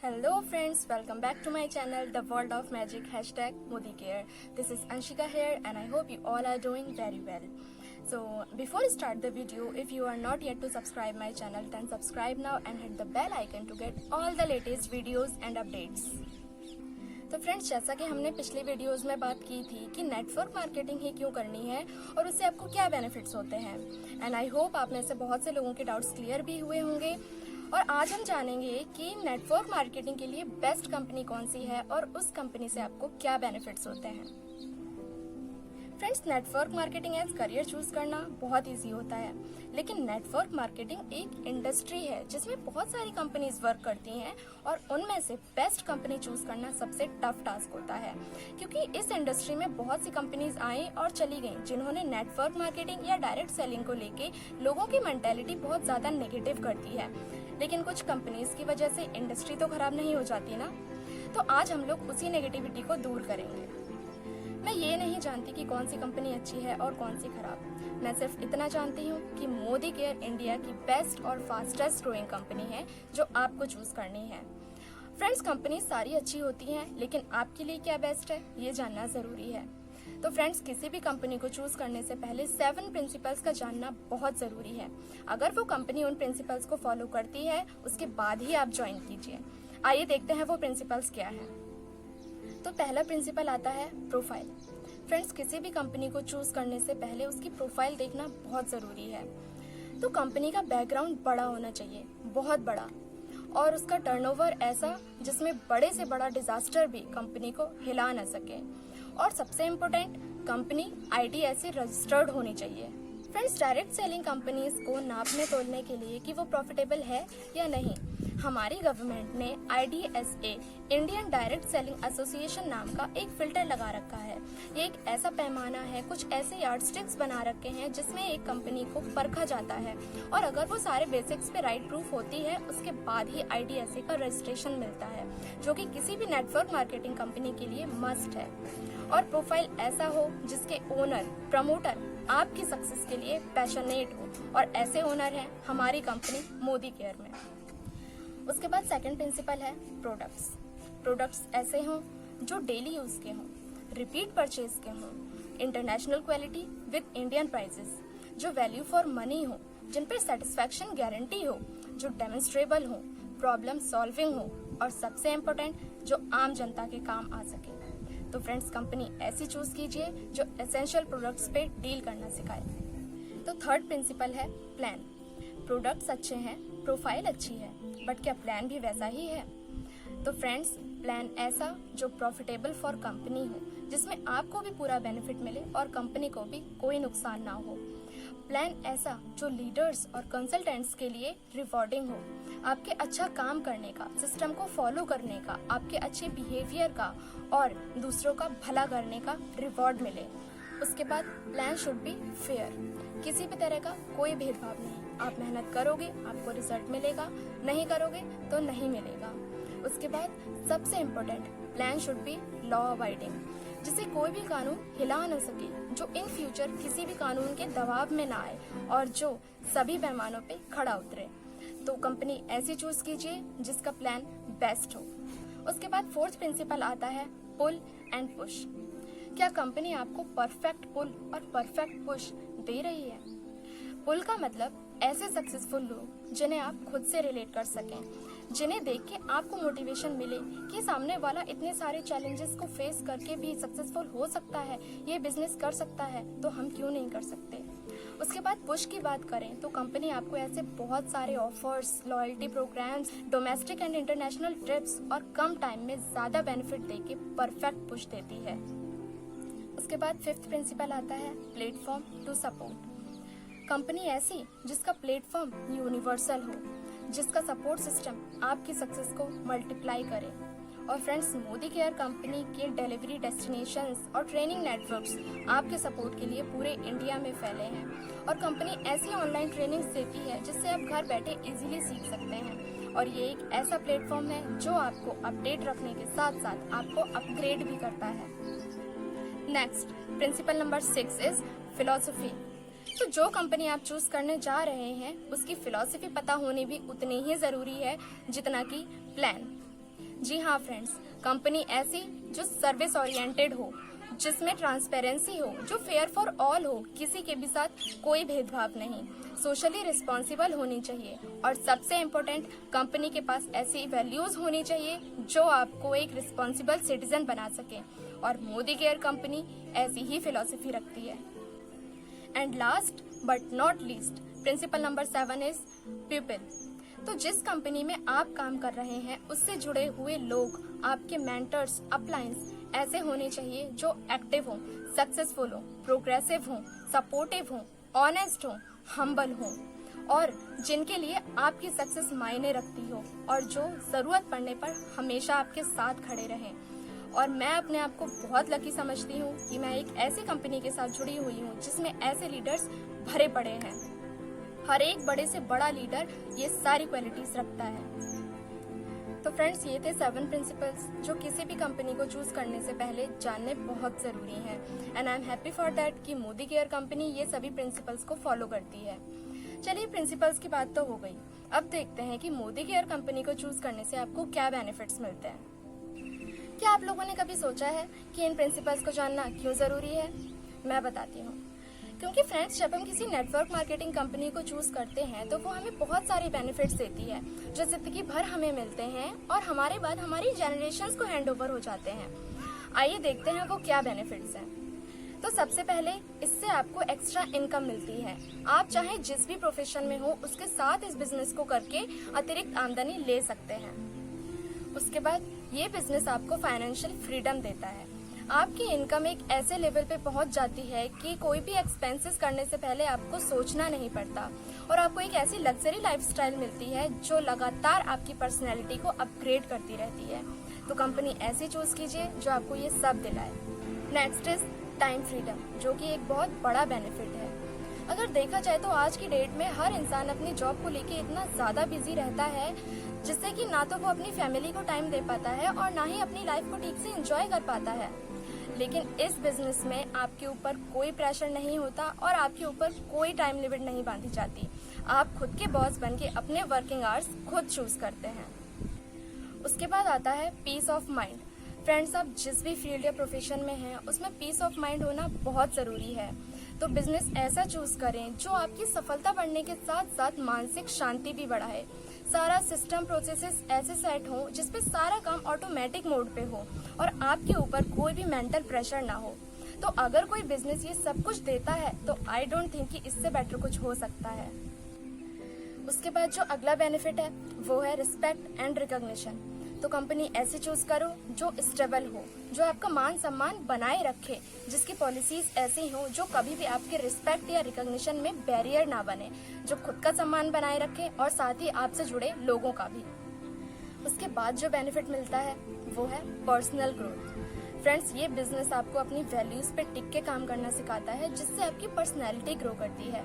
Hello friends, welcome back to my channel The World of Magic #ModiCare. This is Anshika here and I hope you all are doing very well. So before I start the video, if you are not yet to subscribe my channel, then subscribe now and hit the bell icon to get all the latest videos and updates. तो friends, जैसा कि हमने पिछले videos में बात की थी कि नेटवर्क मार्केटिंग ही क्यों करनी है और उससे आपको क्या बेनिफिट्स होते हैं, एंड आई होप आप में से बहुत से लोगों के डाउट्स क्लियर भी हुए होंगे। और आज हम जानेंगे कि नेटवर्क मार्केटिंग के लिए बेस्ट कंपनी कौन सी है और उस कंपनी से आपको क्या बेनिफिट्स होते हैं। Friends, network marketing as career choose करना बहुत इजी होता है, लेकिन नेटवर्क मार्केटिंग एक इंडस्ट्री है जिसमें बहुत सारी कंपनीज वर्क करती हैं और उनमें से बेस्ट कंपनी चूज करना सबसे टफ टास्क होता है, क्योंकि इस इंडस्ट्री में बहुत सी कंपनीज आई और चली गई जिन्होंने नेटवर्क मार्केटिंग या डायरेक्ट सेलिंग को लेके लोगों की मेंटेलिटी बहुत ज्यादा नेगेटिव कर दी है। लेकिन कुछ कंपनीज की वजह से इंडस्ट्री तो खराब नहीं हो जाती ना। तो आज हम लोग उसी नेगेटिविटी को दूर करेंगे। मैं ये नहीं जानती कि कौन सी कंपनी अच्छी है और कौन सी खराब। मैं सिर्फ इतना जानती हूँ कि मोदी केयर इंडिया की बेस्ट और फास्टेस्ट ग्रोइंग कंपनी है जो आपको चूज करनी है। फ्रेंड्स, कंपनी सारी अच्छी होती हैं, लेकिन आपके लिए क्या बेस्ट है ये जानना जरूरी है। तो फ्रेंड्स, किसी भी कंपनी को चूज करने से पहले 7 प्रिंसिपल्स का जानना बहुत जरूरी है। अगर वो कंपनी उन प्रिंसिपल्स को फॉलो करती है, उसके बाद ही आप ज्वाइन कीजिए। आइए देखते हैं वो प्रिंसिपल्स क्या है। तो पहला प्रिंसिपल आता है प्रोफाइल। फ्रेंड्स, किसी भी कंपनी को चूज करने से पहले उसकी प्रोफाइल देखना बहुत जरूरी है। तो कंपनी का बैकग्राउंड बड़ा होना चाहिए, बहुत बड़ा, और उसका टर्नओवर ऐसा जिसमें बड़े से बड़ा डिजास्टर भी कंपनी को हिला न सके। और सबसे इम्पोर्टेंट, कंपनी IDSA रजिस्टर्ड होनी चाहिए। फ्रेंड्स, डायरेक्ट सेलिंग कंपनीज को नापने तोलने के लिए कि वो प्रॉफिटेबल है या नहीं, हमारी गवर्नमेंट ने IDSA Indian direct selling association नाम का एक फिल्टर लगा रखा है। ये एक ऐसा पैमाना है, कुछ ऐसे यार्डस्टिक्स बना रखे हैं जिसमें एक कंपनी को परखा जाता है, और अगर वो सारे बेसिक्स पे राइट प्रूफ होती है उसके बाद ही IDSA का रजिस्ट्रेशन मिलता है, जो कि किसी भी नेटवर्क मार्केटिंग कंपनी के लिए मस्ट है। और प्रोफाइल ऐसा हो जिसके ओनर, प्रमोटर आपकी सक्सेस के लिए पैशनेट हो, और ऐसे ओनर हैं हमारी कंपनी मोदी केयर में। उसके बाद सेकंड प्रिंसिपल है प्रोडक्ट्स। प्रोडक्ट्स ऐसे हों जो डेली यूज के हों, रिपीट परचेज के हों, international quality with Indian prices, जो वैल्यू फॉर मनी हो, जिन पर सेटिस्फैक्शन गारंटी हो, जो डेमोन्स्ट्रेबल हो, प्रॉब्लम सॉल्विंग हो, और सबसे इम्पोर्टेंट जो आम जनता के काम आ सके। तो फ्रेंड्स, कंपनी ऐसी चूज कीजिए जो एसेंशियल प्रोडक्ट्स पे डील करना सिखाए। तो थर्ड प्रिंसिपल है प्लान। प्रोडक्ट्स अच्छे हैं, प्रोफाइल अच्छी है, बट क्या प्लान भी वैसा ही है? तो फ्रेंड्स, प्लान ऐसा जो प्रॉफिटेबल फॉर कंपनी हो, जिसमें आपको भी पूरा बेनिफिट मिले और कंपनी को भी कोई नुकसान ना हो। प्लान ऐसा जो लीडर्स और कंसल्टेंट्स के लिए रिवॉर्डिंग हो, आपके अच्छा काम करने का, सिस्टम को फॉलो करने का, आपके अच्छे बिहेवियर का और दूसरों का भला करने का रिवॉर्ड मिले। उसके बाद प्लान शुड बी फेयर, किसी भी तरह का कोई भेदभाव नहीं। आप मेहनत करोगे आपको रिजल्ट मिलेगा, नहीं करोगे तो नहीं मिलेगा। उसके बाद सबसे important, plan should be law abiding, जिसे कोई भी कानून हिला न सके, जो इन फ्यूचर किसी भी कानून के दबाव में ना आए और जो सभी पैमानों पे खड़ा उतरे। तो कंपनी ऐसी चूज कीजिए जिसका प्लान बेस्ट हो। उसके बाद फोर्थ प्रिंसिपल आता है पुल एंड पुश। क्या कंपनी आपको परफेक्ट पुल और परफेक्ट पुश दे रही है? पुल का मतलब ऐसे सक्सेसफुल लोग जिन्हें आप खुद से रिलेट कर सकें, जिन्हें देख के आपको मोटिवेशन मिले कि सामने वाला इतने सारे चैलेंजेस को फेस करके भी सक्सेसफुल हो सकता है, ये बिजनेस कर सकता है, तो हम क्यों नहीं कर सकते। उसके बाद पुश की बात करें तो कंपनी आपको ऐसे बहुत सारे offers, loyalty programmes, domestic and international trips और कम टाइम में ज्यादा बेनिफिट देके परफेक्ट पुश देती है। उसके बाद फिफ्थ प्रिंसिपल आता है प्लेटफॉर्म टू सपोर्ट। कंपनी ऐसी जिसका प्लेटफॉर्म यूनिवर्सल हो, जिसका सपोर्ट सिस्टम आपकी सक्सेस को मल्टीप्लाई करे। और फ्रेंड्स, मोदी केयर कंपनी के डिलीवरी डेस्टिनेशंस और ट्रेनिंग नेटवर्क्स आपके सपोर्ट के लिए पूरे इंडिया में फैले हैं, और कंपनी ऐसी ऑनलाइन ट्रेनिंग्स देती है जिससे आप घर बैठे इजीली सीख सकते हैं। और ये एक ऐसा प्लेटफॉर्म है जो आपको अपडेट रखने के साथ साथ आपको अपग्रेड भी करता है। Next principle number 6 is philosophy. तो जो कंपनी आप चूज करने जा रहे हैं उसकी फिलॉसफी पता होनी भी उतनी ही जरूरी है जितना कि प्लान। जी हाँ फ्रेंड्स, कंपनी ऐसी जो सर्विस ओरिएंटेड हो, जिसमें ट्रांसपेरेंसी हो, जो फेयर फॉर ऑल हो, किसी के भी साथ कोई भेदभाव नहीं, सोशली रिस्पॉन्सिबल होनी चाहिए और सबसे इम्पोर्टेंट, कंपनी के पास ऐसी वैल्यूज होनी चाहिए जो आपको एक रिस्पॉन्सिबल सिटीजन बना सके। और मोदी केयर कंपनी ऐसी ही फिलॉसफी रखती है। And last but not least, principle number 7 is people. तो जिस कंपनी में आप काम कर रहे हैं उससे जुड़े हुए लोग, आपके मेंटर्स, अपलाइंस ऐसे होने चाहिए जो एक्टिव हो, सक्सेसफुल हो, प्रोग्रेसिव हो, सपोर्टिव हो, ऑनेस्ट हो, हम्बल हो और जिनके लिए आपकी सक्सेस मायने रखती हो और जो जरूरत पड़ने पर हमेशा आपके साथ खड़े रहें। और मैं अपने आप को बहुत लकी समझती हूँ कि मैं एक ऐसी कंपनी के साथ जुड़ी हुई हूँ जिसमें ऐसे लीडर्स भरे पड़े हैं। हर एक बड़े से बड़ा लीडर ये सारी क्वालिटीज रखता है। तो फ्रेंड्स, ये थे 7 प्रिंसिपल्स जो किसी भी कंपनी को चूज करने से पहले जानने बहुत जरूरी हैं। And I am happy for that कि मोदी केयर कंपनी ये सभी प्रिंसिपल्स को फॉलो करती है। चलिए, प्रिंसिपल्स की बात तो हो गई, अब देखते हैं कि मोदी केयर कंपनी को चूज करने से आपको क्या बेनिफिट्स मिलते हैं। क्या आप लोगों ने कभी सोचा है कि इन प्रिंसिपल्स को जानना क्यों जरूरी है? मैं बताती हूँ। क्योंकि फ्रेंड्स, जब हम किसी नेटवर्क मार्केटिंग कंपनी को चूज करते हैं तो वो हमें बहुत सारे बेनिफिट्स देती है जो जिंदगी भर हमें मिलते हैं और हमारे बाद हमारी जनरेशन्स को हैंड ओवर हो जाते हैं। आइए देखते हैं वो क्या बेनिफिट्स हैं। तो सबसे पहले, इससे आपको एक्स्ट्रा इनकम मिलती है। आप चाहे जिस भी प्रोफेशन में हो उसके साथ इस बिजनेस को करके अतिरिक्त आमदनी ले सकते हैं। उसके बाद ये बिजनेस आपको फाइनेंशियल फ्रीडम देता है। आपकी इनकम एक ऐसे लेवल पे पहुंच जाती है कि कोई भी एक्सपेंसेस करने से पहले आपको सोचना नहीं पड़ता और आपको एक ऐसी लग्जरी लाइफस्टाइल मिलती है जो लगातार आपकी पर्सनैलिटी को अपग्रेड करती रहती है। तो कंपनी ऐसी चूज कीजिए जो आपको ये सब दिलाए। नेक्स्ट इज टाइम फ्रीडम, जो कि एक बहुत बड़ा बेनिफिट है। अगर देखा जाए तो आज की डेट में हर इंसान अपनी जॉब को लेके इतना ज्यादा बिजी रहता है जिससे कि ना तो वो अपनी फैमिली को टाइम दे पाता है और ना ही अपनी लाइफ को ठीक से एंजॉय कर पाता है। लेकिन इस बिजनेस में आपके ऊपर कोई प्रेशर नहीं होता और आपके ऊपर कोई टाइम लिमिट नहीं बांधी जाती। आप खुद के बॉस बन के अपने वर्किंग आवर्स खुद चूज करते हैं। उसके बाद आता है पीस ऑफ माइंड। फ्रेंड्स, आप जिस भी फील्ड या प्रोफेशन में हैं उसमें पीस ऑफ माइंड होना बहुत जरूरी है। तो बिजनेस ऐसा चूज करें जो आपकी सफलता बढ़ने के साथ साथ मानसिक शांति भी बढ़ाए। सारा सिस्टम प्रोसेसेस ऐसे सेट हो जिसपे सारा काम ऑटोमेटिक मोड पे हो और आपके ऊपर कोई भी मेंटल प्रेशर ना हो। तो अगर कोई बिजनेस ये सब कुछ देता है तो आई डोंट थिंक कि इससे बेटर कुछ हो सकता है। उसके बाद जो अगला बेनिफिट है वो है रिस्पेक्ट एंड रिकॉग्निशन। तो कंपनी ऐसी चूज करो जो स्टेबल हो, जो आपका मान सम्मान बनाए रखे, जिसकी पॉलिसीज ऐसी हो जो कभी भी आपके रिस्पेक्ट या रिकॉग्निशन में बैरियर ना बने, जो खुद का सम्मान बनाए रखे और साथ ही आपसे जुड़े लोगों का भी। उसके बाद जो बेनिफिट मिलता है वो है पर्सनल ग्रोथ। फ्रेंड्स, ये बिजनेस आपको अपनी वैल्यूज पे टिक के काम करना सिखाता है जिससे आपकी पर्सनैलिटी ग्रो करती है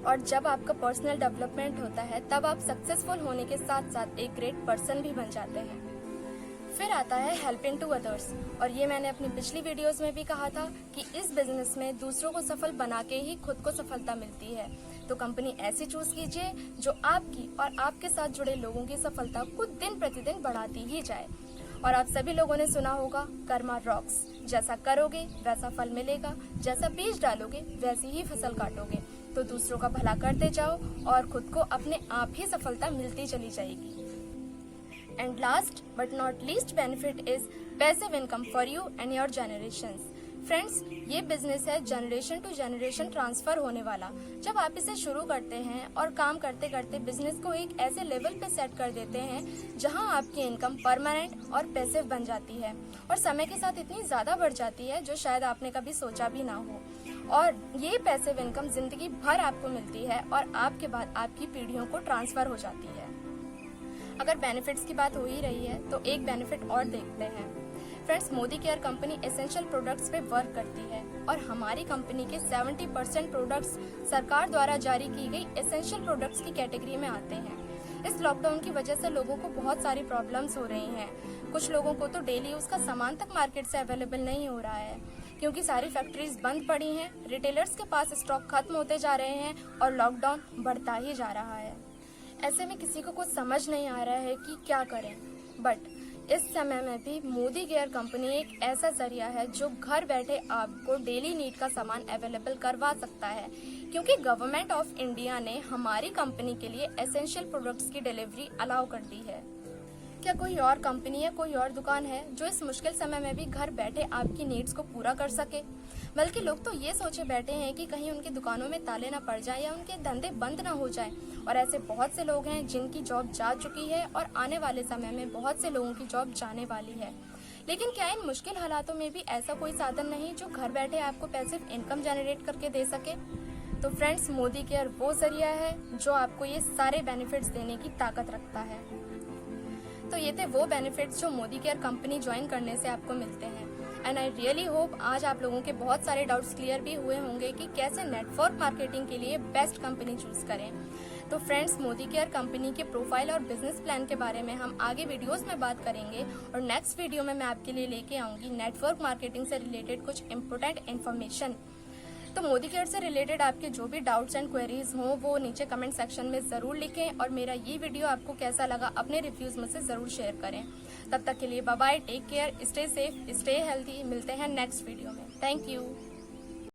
और जब आपका पर्सनल डेवलपमेंट होता है तब आप सक्सेसफुल होने के साथ साथ एक ग्रेट पर्सन भी बन जाते हैं। फिर आता है हेल्पिंग टू अदर्स, और ये मैंने अपनी पिछली वीडियोस में भी कहा था कि इस बिजनेस में दूसरों को सफल बना के ही खुद को सफलता मिलती है। तो कंपनी ऐसी चूज कीजिए जो आपकी और आपके साथ जुड़े लोगों की सफलता को दिन प्रतिदिन बढ़ाती ही जाए। और आप सभी लोगों ने सुना होगा कर्मा रॉक्स, जैसा करोगे वैसा फल मिलेगा, जैसा बीज डालोगे वैसी ही फसल काटोगे। तो दूसरों का भला करते जाओ और खुद को अपने आप ही सफलता मिलती चली जाएगी। And last but not least benefit is passive income for you and your generations. Friends, ये बिजनेस है जनरेशन टू जनरेशन ट्रांसफर होने वाला। जब आप इसे शुरू करते हैं और काम करते करते बिजनेस को एक ऐसे लेवल पे सेट कर देते हैं जहां आपकी इनकम परमानेंट और पैसिव बन जाती है और समय के साथ इतनी ज्यादा बढ़ जाती है जो शायद आपने कभी सोचा भी ना हो। और ये पैसिव इनकम जिंदगी भर आपको मिलती है और आपके बाद आपकी पीढ़ियों को ट्रांसफर हो जाती है। अगर बेनिफिट्स की बात हो ही रही है तो एक बेनिफिट और देखते हैं। Friends, Modi care company essential products पे वर्क करती है और हमारी कंपनी के 70% प्रोडक्ट्स सरकार द्वारा जारी की गई एसेंशियल प्रोडक्ट्स की कैटेगरी में आते हैं। इस लॉकडाउन की वजह से लोगों को बहुत सारी प्रॉब्लम्स हो रही हैं। कुछ लोगों को तो डेली यूज का सामान तक मार्केट से अवेलेबल नहीं हो रहा है क्योंकि सारी फैक्ट्रीज बंद पड़ी हैं, रिटेलर्स के पास स्टॉक खत्म होते जा रहे हैं और लॉकडाउन बढ़ता ही जा रहा है। ऐसे में किसी को कुछ समझ नहीं आ रहा है कि क्या करें, बट इस समय में भी मोदी केयर कंपनी एक ऐसा जरिया है जो घर बैठे आपको डेली नीड का सामान अवेलेबल करवा सकता है, क्योंकि गवर्नमेंट ऑफ इंडिया ने हमारी कंपनी के लिए एसेंशियल प्रोडक्ट्स की डिलीवरी अलाउ कर दी है। क्या कोई और कंपनी या कोई और दुकान है जो इस मुश्किल समय में भी घर बैठे आपकी नीड्स को पूरा कर सके? बल्कि लोग तो ये सोचे बैठे हैं कि कहीं उनकी दुकानों में ताले ना पड़ जाए या उनके धंधे बंद ना हो जाए। और ऐसे बहुत से लोग हैं जिनकी जॉब जा चुकी है और आने वाले समय में बहुत से लोगों की जॉब जाने वाली है। लेकिन क्या इन मुश्किल हालातों में भी ऐसा कोई साधन नहीं जो घर बैठे आपको पैसिव इनकम जनरेट करके दे सके? तो फ्रेंड्स, मोदी केयर वो जरिया है जो आपको ये सारे बेनिफिट्स देने की ताकत रखता है। तो ये थे वो बेनिफिट्स जो मोदी केयर कंपनी ज्वाइन करने से आपको मिलते हैं। एंड आई रियली होप आज आप लोगों के बहुत सारे डाउट्स क्लियर भी हुए होंगे कि कैसे नेटवर्क मार्केटिंग के लिए बेस्ट कंपनी चूज करें। तो फ्रेंड्स, मोदी केयर कंपनी के प्रोफाइल और बिजनेस प्लान के बारे में हम आगे वीडियोस में बात करेंगे और नेक्स्ट वीडियो में मैं आपके लिए लेके आऊंगी नेटवर्क मार्केटिंग से रिलेटेड कुछ इंपॉर्टेंट इन्फॉर्मेशन। तो मोदी केयर से रिलेटेड आपके जो भी डाउट्स एंड क्वेरीज हों वो नीचे कमेंट सेक्शन में जरूर लिखें और मेरा ये वीडियो आपको कैसा लगा अपने रिव्यूज में से जरूर शेयर करें। तब तक के लिए bye bye, take care, stay safe, stay healthy. मिलते हैं नेक्स्ट वीडियो में। Thank you.